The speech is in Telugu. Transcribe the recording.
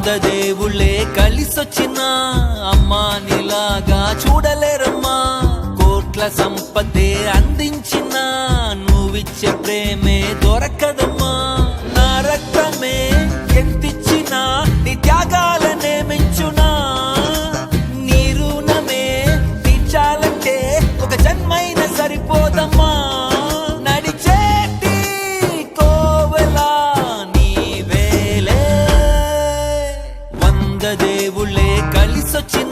దేవుళ్ళే కలిసొచ్చిన అమ్మా నీలాగా చూడలేరమ్మా. కోట్ల సంపదే అందించిన నువ్విచ్చే ప్రేమే దొరకదమ్మా. నా రక్తమే ఎంతిచ్చినా నీ త్యాగాలనే మెంచునా. నీ రుణమే తీర్చాలంటే ఒక జన్మైన సరిపోదమ్మా. నడిచేటి కోవెలా నీవేలే. వంద దేవుళ్ళే కలిసొచ్చిన